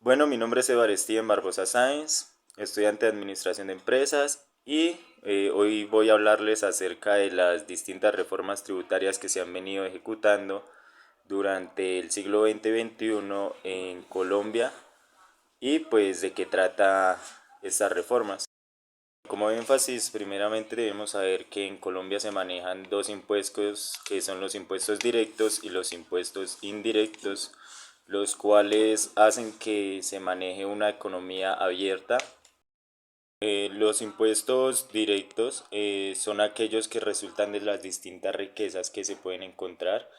Bueno, mi nombre es Steven Barbosa Sáenz, estudiante de Administración de Empresas y hoy voy a hablarles acerca de las distintas reformas tributarias que se han venido ejecutando durante el siglo XX-XXI en Colombia y pues de qué trata estas reformas. Como énfasis, primeramente debemos saber que en Colombia se manejan dos impuestos, que son los impuestos directos y los impuestos indirectos, los cuales hacen que se maneje una economía abierta. Los impuestos directos son aquellos que resultan de las distintas riquezas que se pueden encontrar.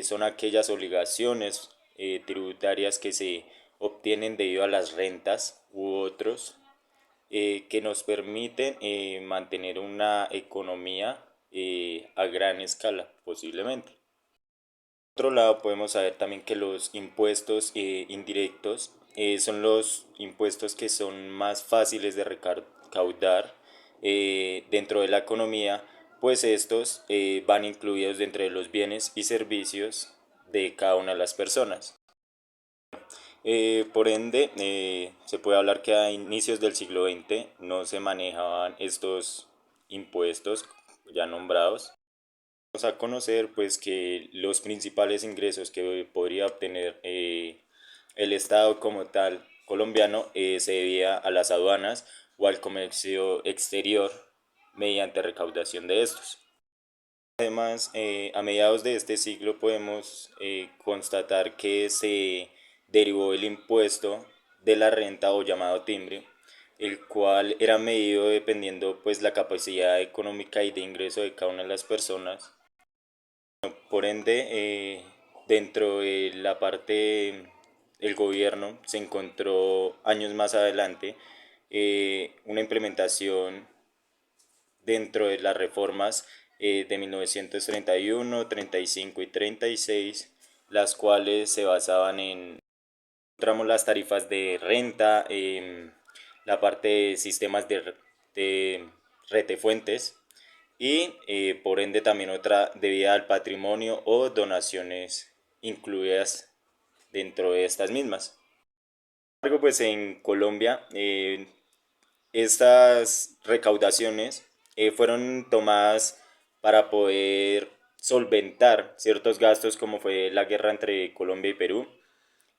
Son aquellas obligaciones tributarias que se obtienen debido a las rentas u otros que nos permiten mantener una economía a gran escala, posiblemente. Por otro lado, podemos saber también que los impuestos indirectos son los impuestos que son más fáciles de recaudar dentro de la economía, pues estos van incluidos dentro de los bienes y servicios de cada una de las personas. Por ende, se puede hablar que a inicios del siglo XX no se manejaban estos impuestos ya nombrados. Vamos a conocer pues que los principales ingresos que podría obtener el Estado como tal colombiano se debía a las aduanas o al comercio exterior mediante recaudación de estos. Además, a mediados de este siglo podemos constatar que se derivó el impuesto de la renta o llamado timbre, el cual era medido dependiendo pues la capacidad económica y de ingreso de cada una de las personas. Por ende, dentro de la parte del gobierno se encontró años más adelante una implementación dentro de las reformas de 1931, 35 y 36, las cuales se basaban en encontramos las tarifas de renta, la parte de sistemas de retefuentes y por ende también otra debida al patrimonio o donaciones incluidas dentro de estas mismas. Sin embargo, pues en Colombia estas recaudaciones fueron tomadas para poder solventar ciertos gastos como fue la guerra entre Colombia y Perú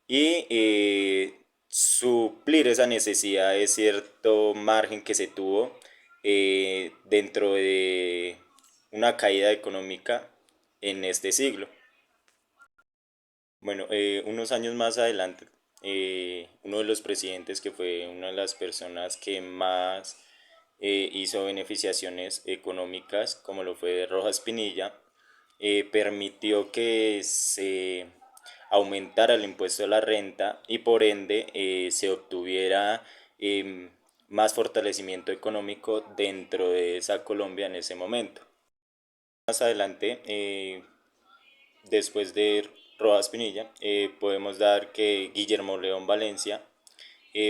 y suplir esa necesidad de cierto margen que se tuvo dentro de una caída económica en este siglo. Bueno, unos años más adelante, uno de los presidentes que fue una de las personas que más hizo beneficiaciones económicas, como lo fue Rojas Pinilla, permitió que se aumentara el impuesto a la renta y por ende se obtuviera más fortalecimiento económico dentro de esa Colombia en ese momento. Más adelante, después de Rojas Pinilla, podemos dar que Guillermo León Valencia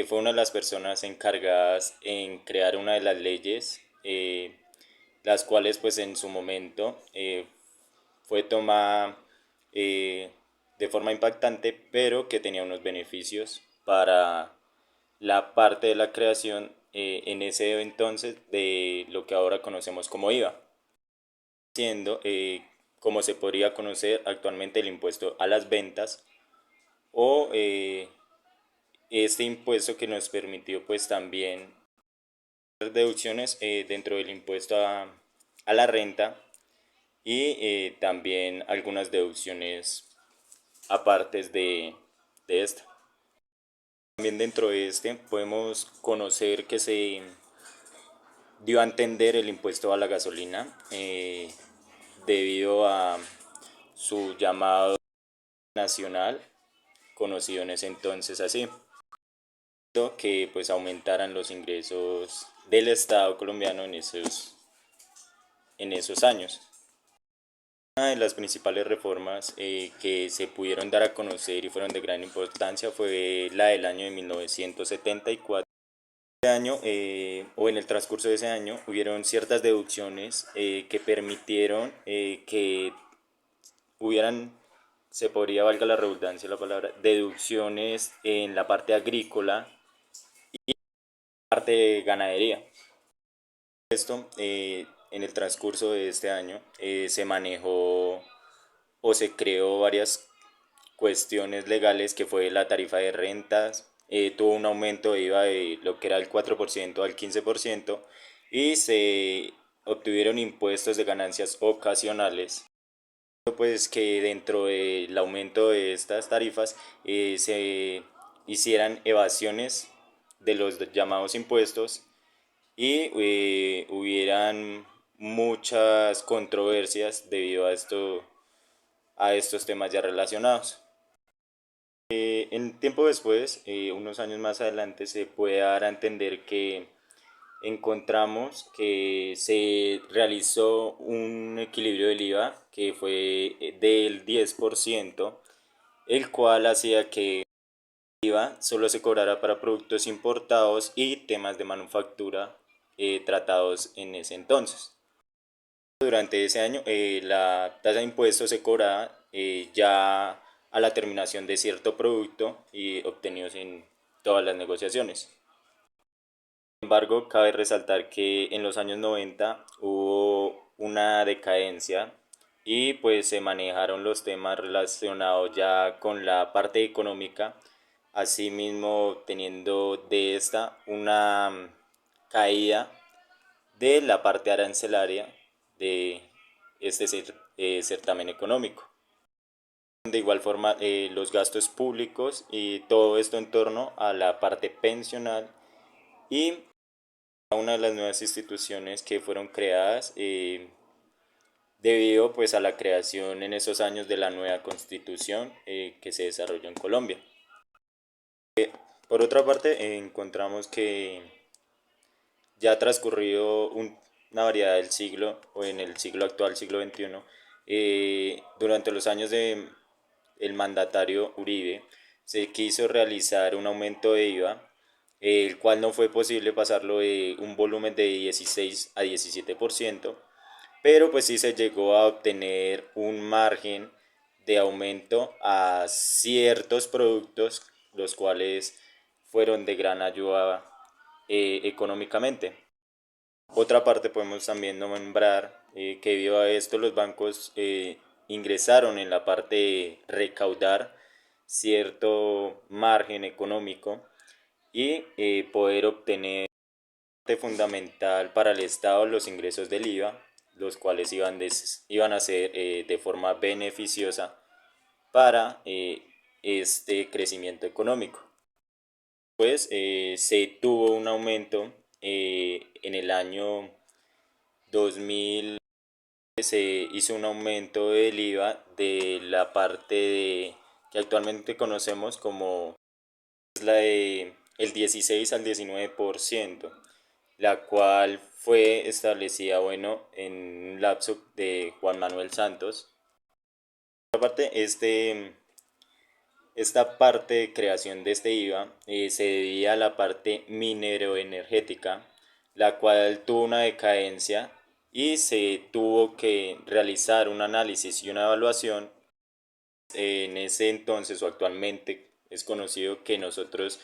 fue una de las personas encargadas en crear una de las leyes, las cuales pues en su momento fue tomada de forma impactante, pero que tenía unos beneficios para la parte de la creación en ese entonces de lo que ahora conocemos como IVA, siendo como se podría conocer actualmente el impuesto a las ventas o este impuesto que nos permitió pues también hacer deducciones dentro del impuesto a la renta y también algunas deducciones aparte de esta. También dentro de este podemos conocer que se dio a entender el impuesto a la gasolina debido a su llamado nacional, conocido en ese entonces así, que pues aumentaran los ingresos del Estado colombiano en esos años. Una de las principales reformas que se pudieron dar a conocer y fueron de gran importancia fue la del año de 1974. Este año, o en el transcurso de ese año, hubieron ciertas deducciones que permitieron que hubieran se podría, valga la redundancia la palabra, deducciones en la parte agrícola y parte de ganadería. Esto, en el transcurso de este año, se manejó o se creó varias cuestiones legales que fue la tarifa de rentas, tuvo un aumento de IVA de lo que era el 4% al 15% y se obtuvieron impuestos de ganancias ocasionales. Pues que dentro del aumento de estas tarifas se hicieran evasiones de los llamados impuestos y hubieran muchas controversias debido a estos temas ya relacionados. En tiempo después, unos años más adelante, se puede dar a entender que encontramos que se realizó un equilibrio del IVA que fue del 10%, el cual hacía que el IVA solo se cobrara para productos importados y temas de manufactura tratados en ese entonces. Durante ese año, la tasa de impuestos se cobraba ya a la terminación de cierto producto y obtenidos en todas las negociaciones. Sin embargo, cabe resaltar que en los años 90 hubo una decadencia y pues se manejaron los temas relacionados ya con la parte económica, asimismo teniendo de esta una caída de la parte arancelaria de este certamen económico. De igual forma, los gastos públicos y todo esto en torno a la parte pensional y a una de las nuevas instituciones que fueron creadas debido pues a la creación en esos años de la nueva constitución que se desarrolló en Colombia. Por otra parte, encontramos que ya ha transcurrido una variedad del siglo, o en el siglo actual, siglo XXI, durante los años de el mandatario Uribe, se quiso realizar un aumento de IVA, el cual no fue posible pasarlo de un volumen de 16 a 17%, pero pues sí se llegó a obtener un margen de aumento a ciertos productos, los cuales fueron de gran ayuda económicamente. Otra parte podemos también nombrar que debido a esto los bancos ingresaron en la parte de recaudar cierto margen económico y poder obtener parte fundamental para el Estado los ingresos del IVA, los cuales iban a ser de forma beneficiosa para este crecimiento económico. Pues se tuvo un aumento en el año 2000, se hizo un aumento del IVA de la parte que actualmente conocemos como la de el 16 al 19%, la cual fue establecida, bueno, en un lapso de Juan Manuel Santos. Aparte, esta parte de creación de este IVA se debía a la parte mineroenergética, la cual tuvo una decadencia y se tuvo que realizar un análisis y una evaluación. En ese entonces o actualmente es conocido que nosotros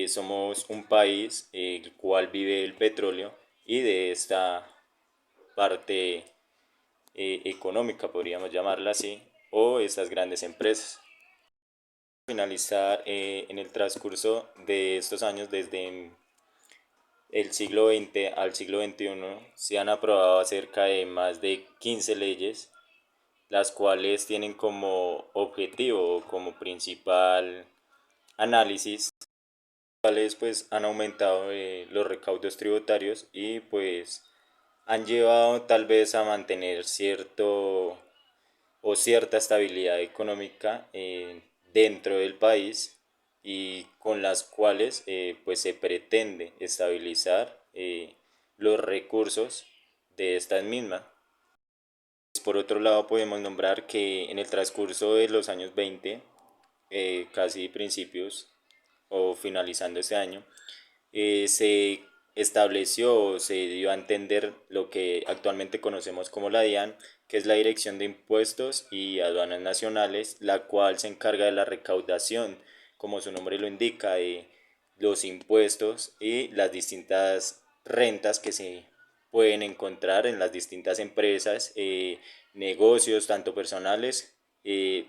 somos un país el cual vive el petróleo y de esta parte económica, podríamos llamarla así, o estas grandes empresas. Finalizar en el transcurso de estos años, desde el siglo XX al siglo XXI, se han aprobado cerca de más de 15 leyes, las cuales tienen como objetivo, como principal análisis, cuales pues han aumentado los recaudos tributarios y pues han llevado tal vez a mantener cierto o cierta estabilidad económica dentro del país y con las cuales pues se pretende estabilizar los recursos de estas mismas. Por otro lado podemos nombrar que en el transcurso de los años 20, casi principios o finalizando este año, se estableció o se dio a entender lo que actualmente conocemos como la DIAN, que es la Dirección de Impuestos y Aduanas Nacionales, la cual se encarga de la recaudación, como su nombre lo indica, de los impuestos y las distintas rentas que se pueden encontrar en las distintas empresas, negocios, tanto personales,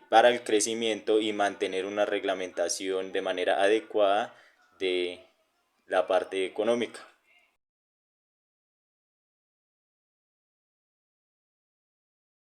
para el crecimiento y mantener una reglamentación de manera adecuada de la parte económica.